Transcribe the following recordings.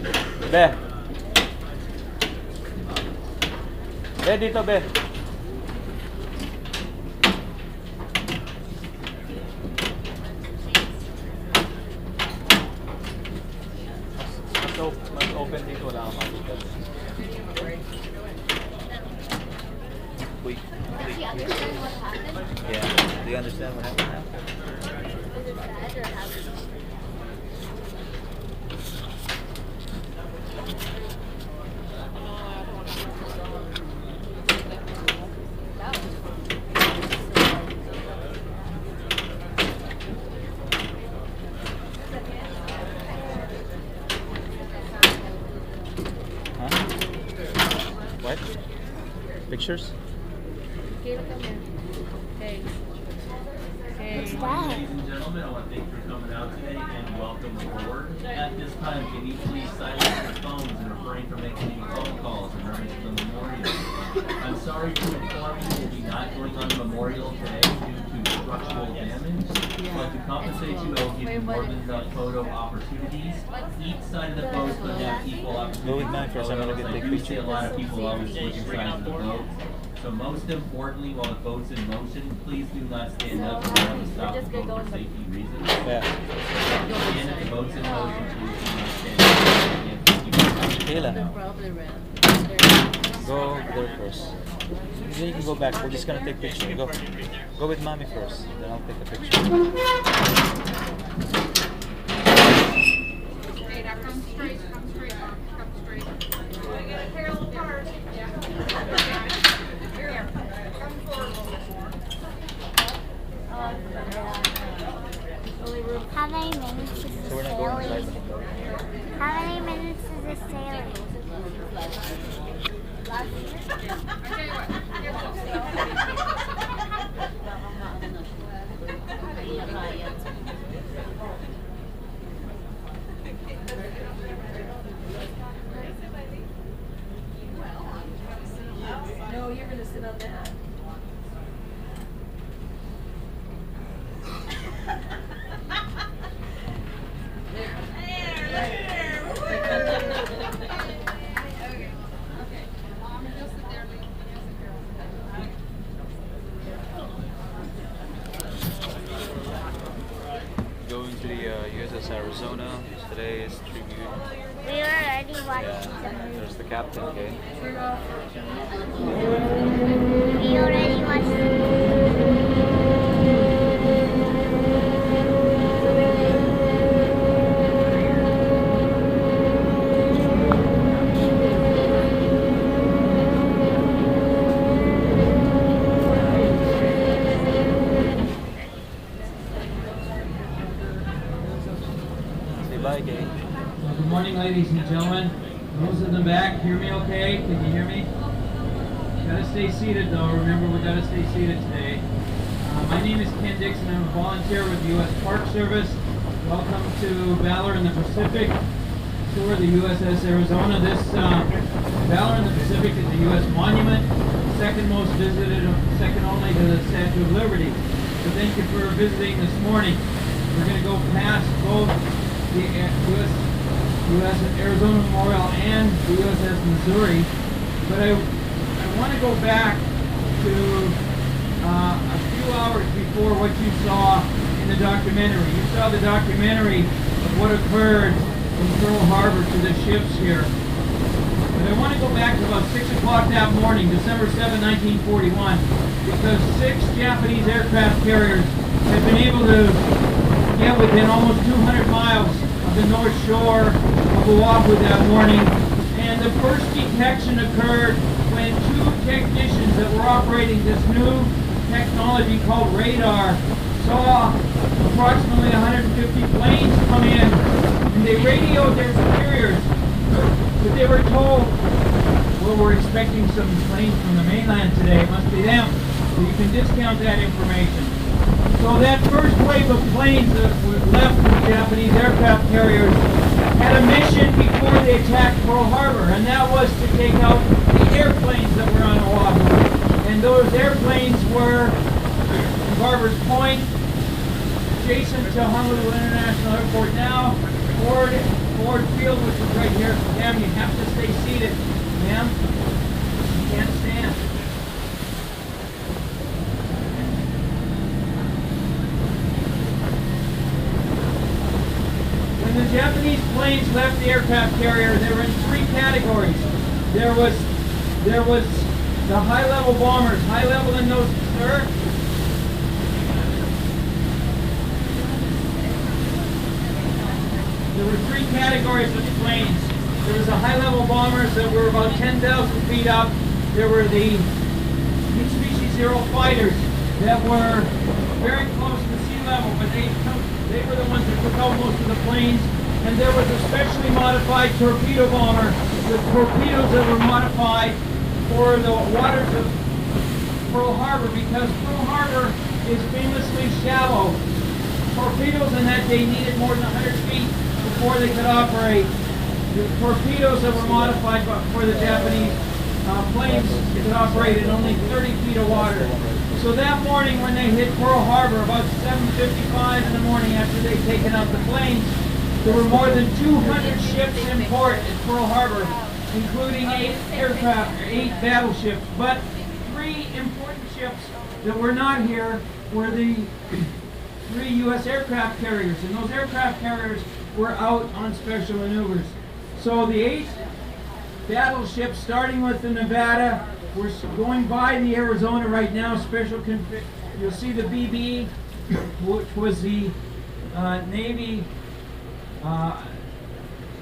Be. Be, dito, be. Mas open dito, wala kang makikita. Wait. Does he understand what happened? Yeah. Do you understand what happened now? Is it sad or happy? What? Pictures? Okay, look at me. Hey. Hey. What's that? Ladies and gentlemen, I want to thank you for coming out today and welcome aboard. At this time, can you please silence your phones and refrain from making any phone calls in reference to the memorial? I'm sorry to inform you we'll be not going on the memorial today due to structural damage, but to compensate you, I will give you more than enough photo opportunities. Each side of the boat will have equal opportunities. Go with mine first, I'm gonna get I big do see picture. a lot of people always switching sides of the boat. So most importantly, while the boat's in motion, please do not stand up and have to stop the boat for safety reasons. Yeah. Again, if the boat's in motion, please do not stand up. Again, thank you very much. Kayla, Probably ran. go there first. Then you can go back. We're just gonna take pictures. Go with mommy first. Then I'll take a picture. Okay, now come straight, come straight, Mom, come straight. Parallel cars. Yeah. Here, come forward a little bit more. How many minutes is So the we're not going inside sailing? the boat. How many minutes is the sailing? I tell you what, No, you're gonna sit on that. Mom, you'll sit there, Lee. You'll sit there. Going to the USS Arizona. Today is tribute. We were already Yeah. watching the There's the captain, okay? movie. We already watched the movie. Say bye, Kay. Good morning, ladies and gentlemen. Those in the back, hear me okay? Can you hear me? Gotta stay seated though. Remember, we gotta stay seated today. My name is Ken Dixon. I'm a volunteer with the U.S. Park Service. Welcome to Valor in the Pacific. Tour of the USS Arizona. This Valor in the Pacific is a U.S. monument, second most visited, second only to the Statue of Liberty. So thank you for visiting this morning. We're going to go past both the U.S. Arizona Memorial and the USS Missouri, but I want to go back to a few hours before what you saw in the documentary. You saw the documentary of what occurred from Pearl Harbor to the ships here. But I want to go back to about 6 o'clock that morning, December 7, 1941, because 6 Japanese aircraft carriers had been able to get within almost 200 miles of the north shore of Oahu that morning. And the first detection occurred when 2 technicians that were operating this new technology called radar saw approximately 150 planes come in, and they radioed their superiors, but they were told, well, we're expecting some planes from the mainland today, it must be them, so you can discount that information. So that first wave of planes that were left from the Japanese aircraft carriers had a mission before they attacked Pearl Harbor, and that was to take out the airplanes that were on Oahu. And those airplanes were Barbers Point, adjacent to Honolulu International Airport now, Ford Ford Field, which is right here. Ma'am, you have to stay seated. Ma'am, you can't stand. When the Japanese planes left the aircraft carrier, they were in three categories. There was the high-level bombers. High level in those, sir. There were three categories of planes. There was the high-level bombers that were about 10,000 feet up. There were the Mitsubishi Zero fighters that were very close to sea level, but they were the ones that took out most of the planes. And there was a specially modified torpedo bomber, the torpedoes that were modified for the waters of Pearl Harbor, because Pearl Harbor is famously shallow. Torpedoes in that day needed more than 100 feet before they could operate. The torpedoes that were modified for the Japanese planes could operate in only 30 feet of water. So that morning when they hit Pearl Harbor, about 7:55 in the morning after they'd taken out the planes, there were more than 200 ships in port at Pearl Harbor, including 8 battleships. But 3 important ships that were not here were the 3 U.S. aircraft carriers, and those aircraft carriers were out on special maneuvers. So the 8 battleships, starting with the Nevada, we're going by the Arizona right now. You'll see the BB, which was the Navy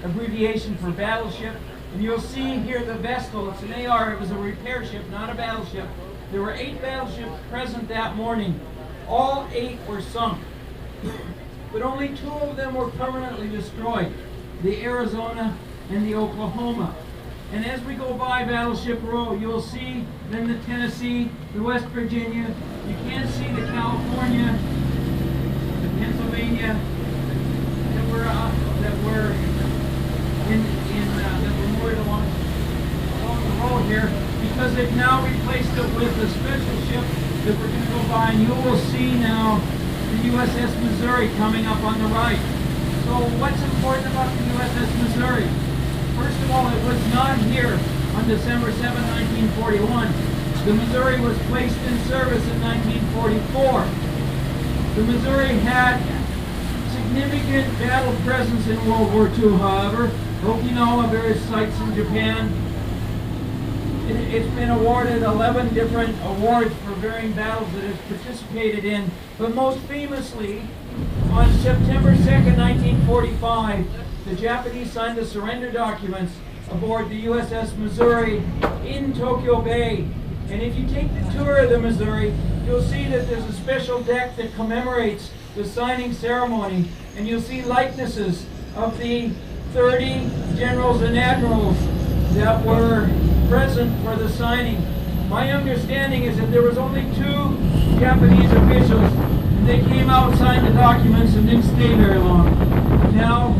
abbreviation for battleship. And you'll see here the Vestal. It's an AR. It was a repair ship, not a battleship. There were 8 battleships present that morning. All 8 were sunk, but only 2 of them were permanently destroyed, the Arizona and the Oklahoma. And as we go by Battleship Row, you'll see then the Tennessee, the West Virginia. You can't see the California, the Pennsylvania that were moored along the road here, because they've now replaced it with a special ship that we're going to go by, and you will see now the USS Missouri coming up on the right. So what's important about the USS Missouri? First of all, it was not here on December 7, 1941. The Missouri was placed in service in 1944. The Missouri had significant battle presence in World War II, however. Okinawa, various sites in Japan. It's been awarded 11 different awards for varying battles that it's participated in. But most famously, on September 2nd, 1945, the Japanese signed the surrender documents aboard the USS Missouri in Tokyo Bay. And if you take the tour of the Missouri, you'll see that there's a special deck that commemorates the signing ceremony. And you'll see likenesses of the 30 generals and admirals that were present for the signing. My understanding is that there was only 2 Japanese officials, and they came out, signed the documents, and didn't stay very long. Now,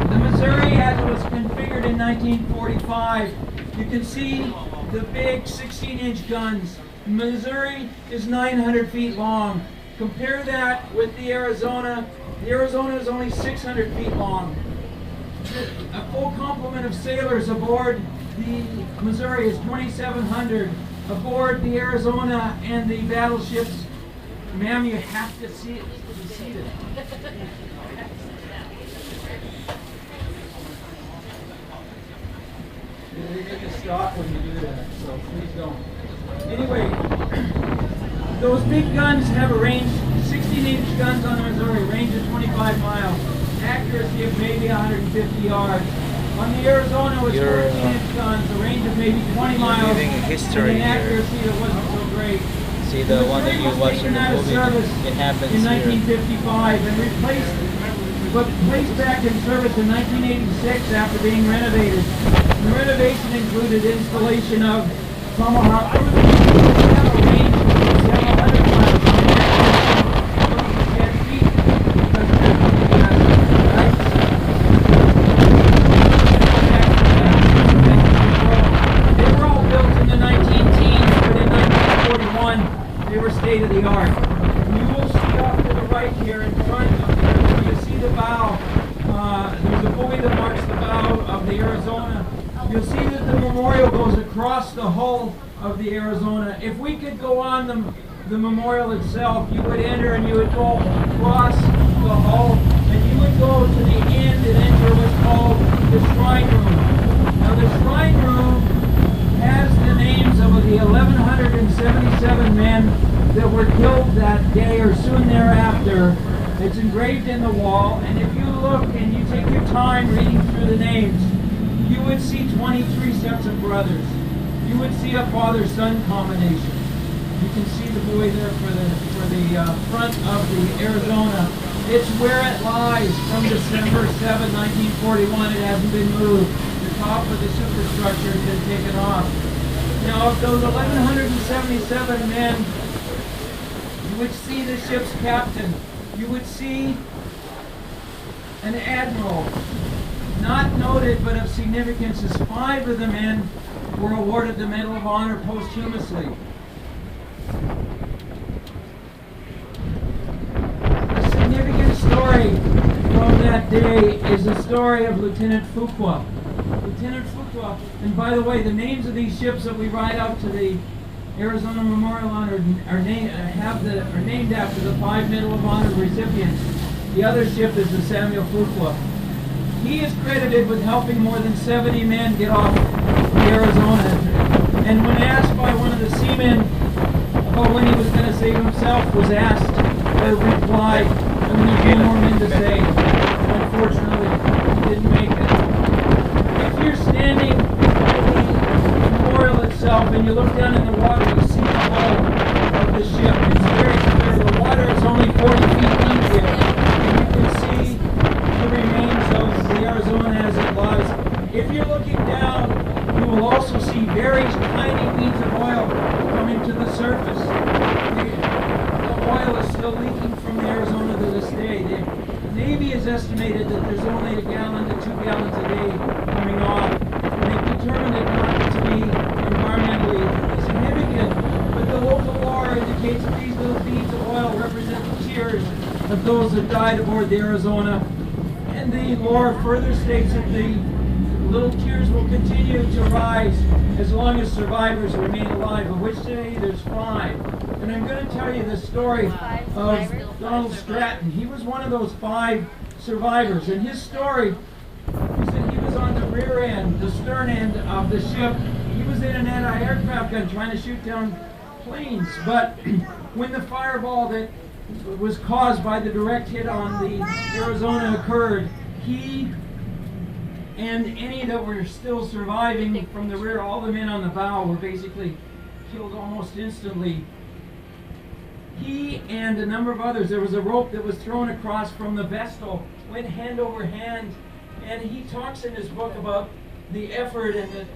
the Missouri, as it was configured in 1945, you can see the big 16-inch guns. Missouri is 900 feet long. Compare that with the Arizona. The Arizona is only 600 feet long. A full complement of sailors aboard the Missouri is 2,700. Aboard the Arizona and the battleships, ma'am, you have to see it. Be seated. They make a stop when you do that, so please don't. Anyway, those big guns have a range, 16-inch guns on the Missouri, range of 25 miles, accuracy of maybe 150 yards. On the Arizona was 14-inch guns, a range of maybe 20 miles, living a history and an accuracy that wasn't so great. See the one that you watched in the movie? It happens in here. 1955 and placed back in service in 1986 after being renovated. The renovation included installation of Tomahawk cruisers that have a range of several hundred miles on the dead feet because they were all built in the 19-teens, but in 1941 they were state of the art. You will see off to the right here in front, you see the bow. There's a buoy that you'll see that the memorial goes across the hull of the Arizona. If we could go on the memorial itself, you would enter and you would go across the hull and you would go to the end and enter what's called the shrine room. Now the shrine room has the names of the 1,177 men that were killed that day or soon thereafter. It's engraved in the wall, and if you look and you take your time reading through the names, you would see 23 sets of brothers. You would see a father-son combination. You can see the buoy there for the front of the Arizona. It's where it lies from December 7, 1941. It hasn't been moved. The top of the superstructure has been taken off. Now, of those 1,177 men, you would see the ship's captain. You would see an admiral, not noted but of significance, as 5 of the men were awarded the Medal of Honor posthumously. A significant story from that day is the story of Lieutenant Fuqua. Lieutenant Fuqua, and by the way, the names of these ships that we ride out to the Arizona Memorial on are named after the 5 Medal of Honor recipients. The other ship is the Samuel Fuqua. He is credited with helping more than 70 men get off the Arizona. And when asked by one of the seamen about when he was going to save himself, was asked or replied, there's no more men to save. Unfortunately, he didn't make it. If you're standing in the memorial itself and you look down in the water, you see the hull of the ship. It's very clear. The water is only 40 feet deep here. And you can see the remains of the Arizona as it lies. If you're looking down, you will also see very tiny beads of oil coming to the surface. The oil is still leaking from the Arizona to this day. The Navy has estimated that there's only 1 gallon to 2 gallons a day coming off. They've determined it not to be environmentally significant, but the local law indicates that these little beads of oil represent the tears of those that died aboard the Arizona. And the law further states that the little tears will continue to rise as long as survivors remain alive, of which today there's 5. And I'm going to tell you the story of Donald Stratton. He was one of those 5 survivors, and his story is that he was on the rear end, the stern end of the ship. He was in an anti-aircraft gun trying to shoot down planes, but when the fireball that was caused by the direct hit on the Arizona occurred, he and any that were still surviving from the rear, all the men on the bow, were basically killed almost instantly. He and a number of others, there was a rope that was thrown across from the vessel, went hand over hand, and he talks in his book about the effort and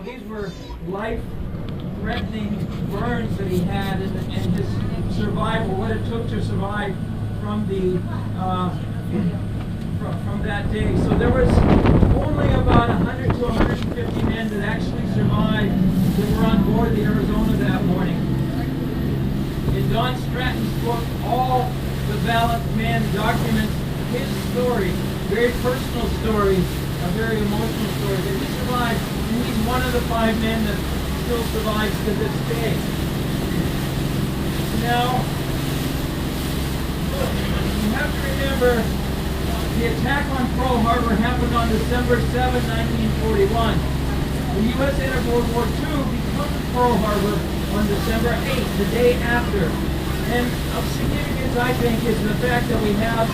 these were life-threatening burns that he had and his survival, what it took to survive from the from that day. So there was only about 100 to 150 men that actually survived that were on board the Arizona that morning. In Don Stratton's book, all the valiant men document his story, very personal story, a very emotional story, that he survived, and he's one of the 5 men that still survives to this day. Now, you have to remember, the attack on Pearl Harbor happened on December 7, 1941. The U.S. entered World War II becomes Pearl Harbor on December 8th, the day after. And of significance, I think, is the fact that we have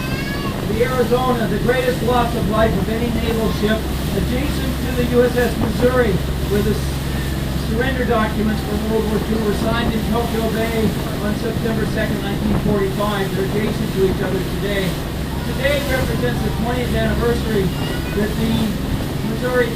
the Arizona, the greatest loss of life of any naval ship, adjacent to the USS Missouri, where the surrender documents for World War II were signed in Tokyo Bay on September 2nd, 1945. They're adjacent to each other today. Today represents the 20th anniversary that the Missouri